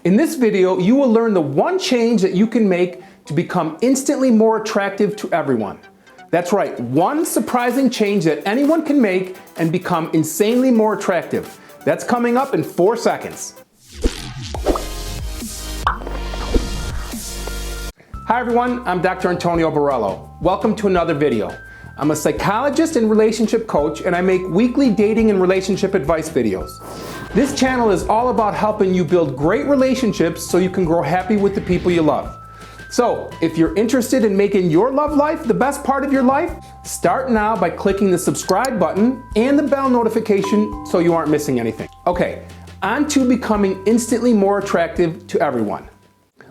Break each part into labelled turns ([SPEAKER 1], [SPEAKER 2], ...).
[SPEAKER 1] In this video, you will learn the one change that you can make to become instantly more attractive to everyone. That's right, one surprising change that anyone can make and become insanely more attractive. That's coming up in 4 seconds. Hi everyone, I'm Dr. Antonio Borrello. Welcome to another video. I'm a psychologist and relationship coach, and I make weekly dating and relationship advice videos. This channel is all about helping you build great relationships so you can grow happy with the people you love. So, if you're interested in making your love life the best part of your life, start now by clicking the subscribe button and the bell notification so you aren't missing anything. Okay, on to becoming instantly more attractive to everyone.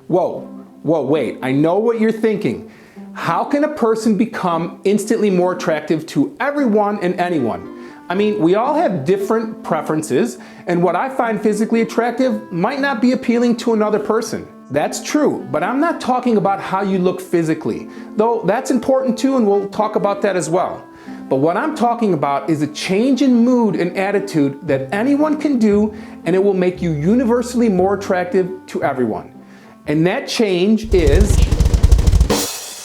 [SPEAKER 1] Whoa, wait, I know what you're thinking. How can a person become instantly more attractive to everyone and anyone? I mean, we all have different preferences, and what I find physically attractive might not be appealing to another person. That's true, but I'm not talking about how you look physically, though that's important too, and we'll talk about that as well. But what I'm talking about is a change in mood and attitude that anyone can do, and it will make you universally more attractive to everyone. And that change is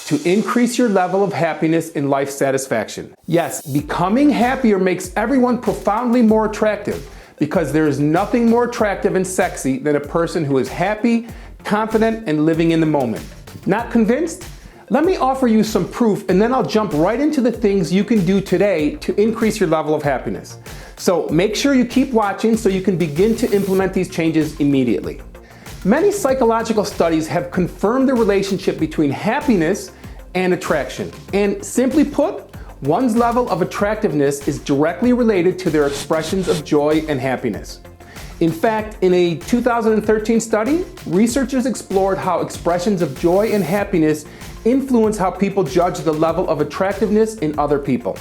[SPEAKER 1] to increase your level of happiness and life satisfaction. Yes, becoming happier makes everyone profoundly more attractive, because there is nothing more attractive and sexy than a person who is happy, confident, and living in the moment. Not convinced? Let me offer you some proof, and then I'll jump right into the things you can do today to increase your level of happiness. So make sure you keep watching so you can begin to implement these changes immediately. Many psychological studies have confirmed the relationship between happiness and attraction. And simply put, one's level of attractiveness is directly related to their expressions of joy and happiness. In fact, in a 2013 study, researchers explored how expressions of joy and happiness influence how people judge the level of attractiveness in other people.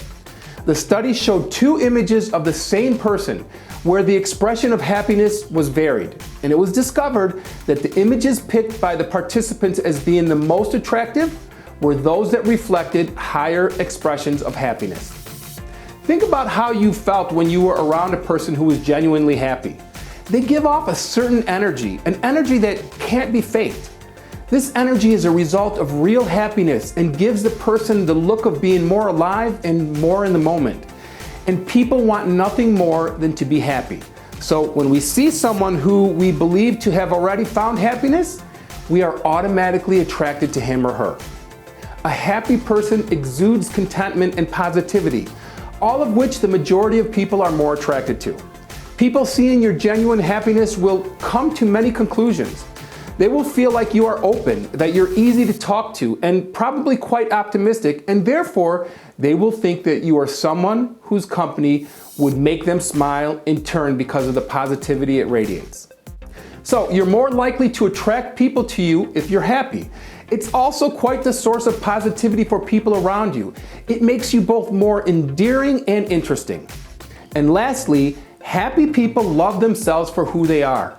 [SPEAKER 1] The study showed 2 images of the same person where the expression of happiness was varied, and it was discovered that the images picked by the participants as being the most attractive were those that reflected higher expressions of happiness. Think about how you felt when you were around a person who was genuinely happy. They give off a certain energy, an energy that can't be faked. This energy is a result of real happiness and gives the person the look of being more alive and more in the moment. And people want nothing more than to be happy. So when we see someone who we believe to have already found happiness, we are automatically attracted to him or her. A happy person exudes contentment and positivity, all of which the majority of people are more attracted to. People seeing your genuine happiness will come to many conclusions. They will feel like you are open, that you're easy to talk to, and probably quite optimistic, and therefore they will think that you are someone whose company would make them smile in turn because of the positivity it radiates. So you're more likely to attract people to you if you're happy. It's also quite the source of positivity for people around you. It makes you both more endearing and interesting. And lastly, happy people love themselves for who they are.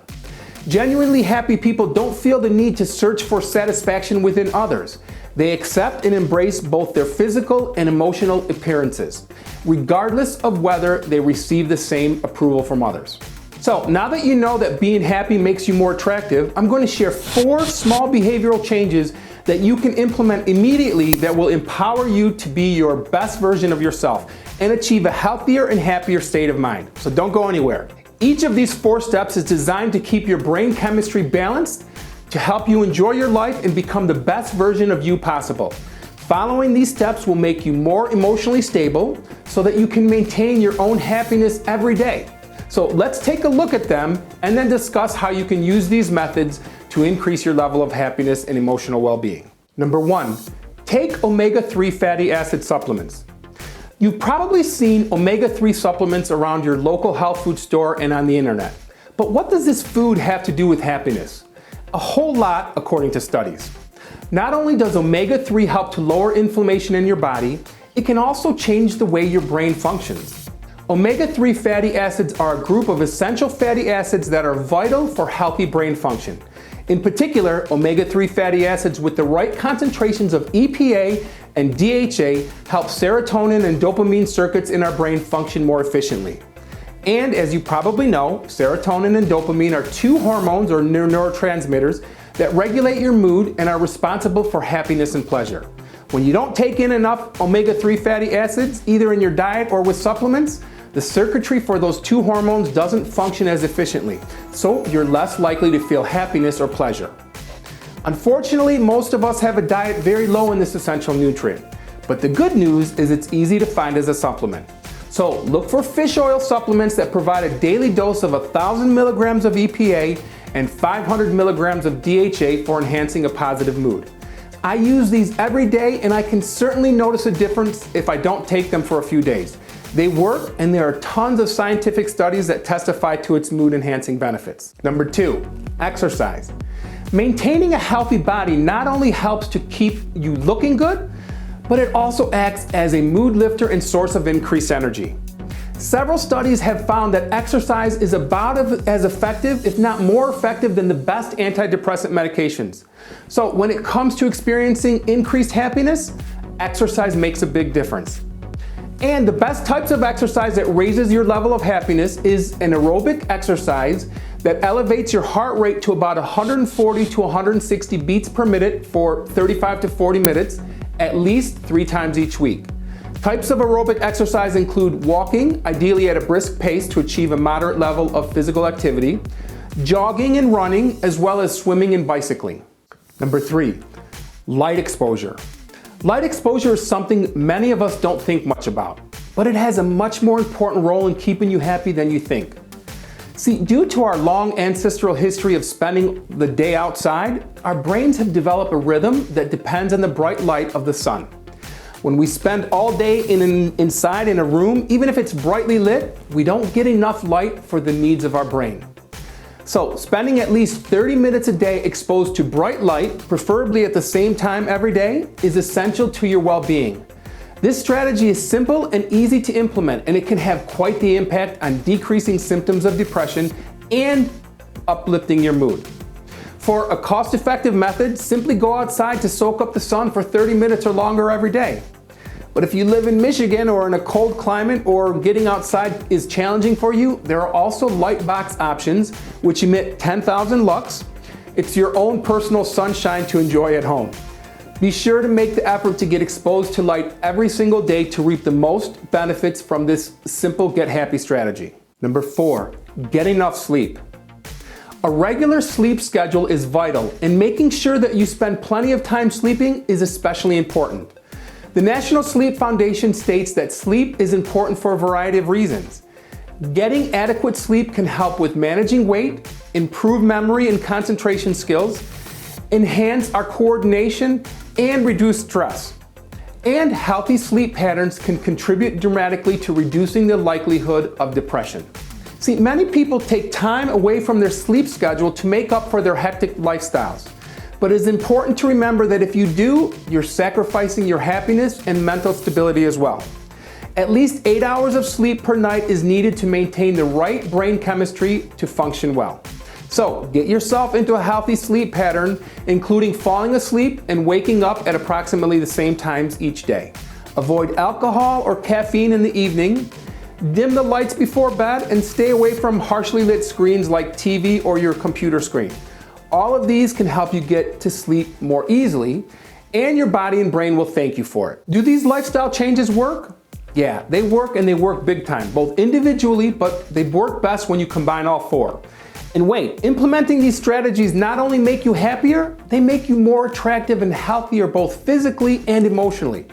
[SPEAKER 1] Genuinely happy people don't feel the need to search for satisfaction within others. They accept and embrace both their physical and emotional appearances, regardless of whether they receive the same approval from others. So now that you know that being happy makes you more attractive, I'm going to share 4 small behavioral changes that you can implement immediately that will empower you to be your best version of yourself and achieve a healthier and happier state of mind. So don't go anywhere. Each of these 4 steps is designed to keep your brain chemistry balanced, to help you enjoy your life and become the best version of you possible. Following these steps will make you more emotionally stable so that you can maintain your own happiness every day. So let's take a look at them and then discuss how you can use these methods to increase your level of happiness and emotional well-being. Number 1, take omega-3 fatty acid supplements. You've probably seen omega-3 supplements around your local health food store and on the internet. But what does this food have to do with happiness? A whole lot, according to studies. Not only does omega-3 help to lower inflammation in your body, it can also change the way your brain functions. Omega-3 fatty acids are a group of essential fatty acids that are vital for healthy brain function. In particular, omega-3 fatty acids with the right concentrations of EPA and DHA help serotonin and dopamine circuits in our brain function more efficiently. And as you probably know, serotonin and dopamine are two hormones or neurotransmitters that regulate your mood and are responsible for happiness and pleasure. When you don't take in enough omega-3 fatty acids, either in your diet or with supplements, the circuitry for those two hormones doesn't function as efficiently, so you're less likely to feel happiness or pleasure. Unfortunately, most of us have a diet very low in this essential nutrient, but the good news is it's easy to find as a supplement. So look for fish oil supplements that provide a daily dose of 1,000 milligrams of EPA and 500 milligrams of DHA for enhancing a positive mood. I use these every day and I can certainly notice a difference if I don't take them for a few days. They work, and there are tons of scientific studies that testify to its mood enhancing benefits. Number 2, exercise. Maintaining a healthy body not only helps to keep you looking good, but it also acts as a mood lifter and source of increased energy. Several studies have found that exercise is about as effective, if not more effective, than the best antidepressant medications. So when it comes to experiencing increased happiness, exercise makes a big difference. And the best types of exercise that raises your level of happiness is an aerobic exercise that elevates your heart rate to about 140 to 160 beats per minute for 35 to 40 minutes, at least 3 times each week. Types of aerobic exercise include walking, ideally at a brisk pace to achieve a moderate level of physical activity, jogging and running, as well as swimming and bicycling. Number 3, light exposure. Light exposure is something many of us don't think much about, but it has a much more important role in keeping you happy than you think. See, due to our long ancestral history of spending the day outside, our brains have developed a rhythm that depends on the bright light of the sun. When we spend all day inside in a room, even if it's brightly lit, we don't get enough light for the needs of our brain. So spending at least 30 minutes a day exposed to bright light, preferably at the same time every day, is essential to your well-being. This strategy is simple and easy to implement, and it can have quite the impact on decreasing symptoms of depression and uplifting your mood. For a cost-effective method, simply go outside to soak up the sun for 30 minutes or longer every day. But if you live in Michigan or in a cold climate or getting outside is challenging for you, there are also light box options which emit 10,000 lux. It's your own personal sunshine to enjoy at home. Be sure to make the effort to get exposed to light every single day to reap the most benefits from this simple get happy strategy. Number 4, get enough sleep. A regular sleep schedule is vital, and making sure that you spend plenty of time sleeping is especially important. The National Sleep Foundation states that sleep is important for a variety of reasons. Getting adequate sleep can help with managing weight, improve memory and concentration skills, enhance our coordination, and reduce stress. And healthy sleep patterns can contribute dramatically to reducing the likelihood of depression. See, many people take time away from their sleep schedule to make up for their hectic lifestyles. But it is important to remember that if you do, you're sacrificing your happiness and mental stability as well. At least 8 hours of sleep per night is needed to maintain the right brain chemistry to function well. So get yourself into a healthy sleep pattern, including falling asleep and waking up at approximately the same times each day. Avoid alcohol or caffeine in the evening. Dim the lights before bed and stay away from harshly lit screens like TV or your computer screen. All of these can help you get to sleep more easily, and your body and brain will thank you for it. Do these lifestyle changes work? Yeah, they work, and they work big time, both individually, but they work best when you combine all 4. And wait, implementing these strategies not only make you happier, they make you more attractive and healthier both physically and emotionally.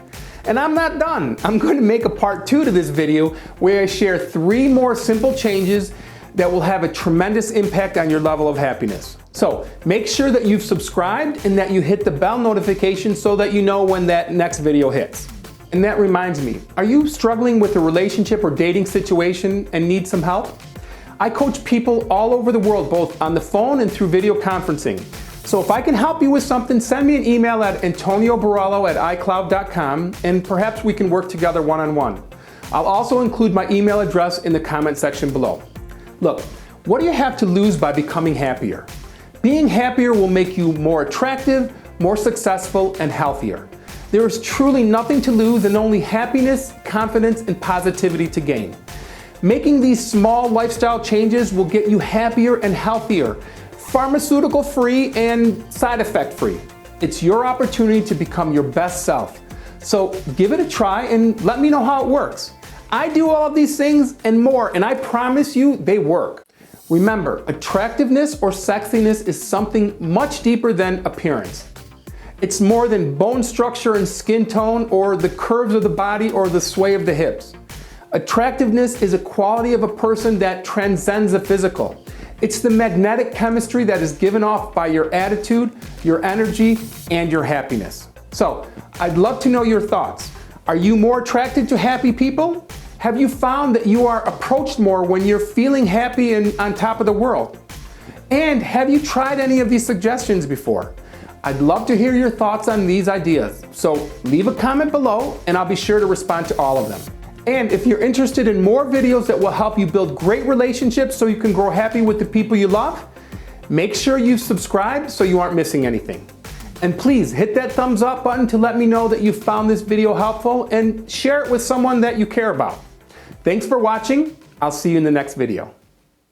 [SPEAKER 1] And I'm not done. I'm going to make a part 2 to this video where I share 3 more simple changes that will have a tremendous impact on your level of happiness. So make sure that you've subscribed and that you hit the bell notification so that you know when that next video hits. And that reminds me, are you struggling with a relationship or dating situation and need some help? I coach people all over the world, both on the phone and through video conferencing. So if I can help you with something, send me an email at antonioborrello@icloud.com and perhaps we can work together one-on-one. I'll also include my email address in the comment section below. Look, what do you have to lose by becoming happier? Being happier will make you more attractive, more successful, and healthier. There is truly nothing to lose and only happiness, confidence, and positivity to gain. Making these small lifestyle changes will get you happier and healthier, pharmaceutical free and side effect free. It's your opportunity to become your best self. So give it a try and let me know how it works. I do all of these things and more, and I promise you they work. Remember, attractiveness or sexiness is something much deeper than appearance. It's more than bone structure and skin tone or the curves of the body or the sway of the hips. Attractiveness is a quality of a person that transcends the physical. It's the magnetic chemistry that is given off by your attitude, your energy, and your happiness. So, I'd love to know your thoughts. Are you more attracted to happy people? Have you found that you are approached more when you're feeling happy and on top of the world? And have you tried any of these suggestions before? I'd love to hear your thoughts on these ideas. So leave a comment below and I'll be sure to respond to all of them. And if you're interested in more videos that will help you build great relationships so you can grow happy with the people you love, make sure you subscribe so you aren't missing anything. And please hit that thumbs up button to let me know that you found this video helpful and share it with someone that you care about. Thanks for watching. I'll see you in the next video.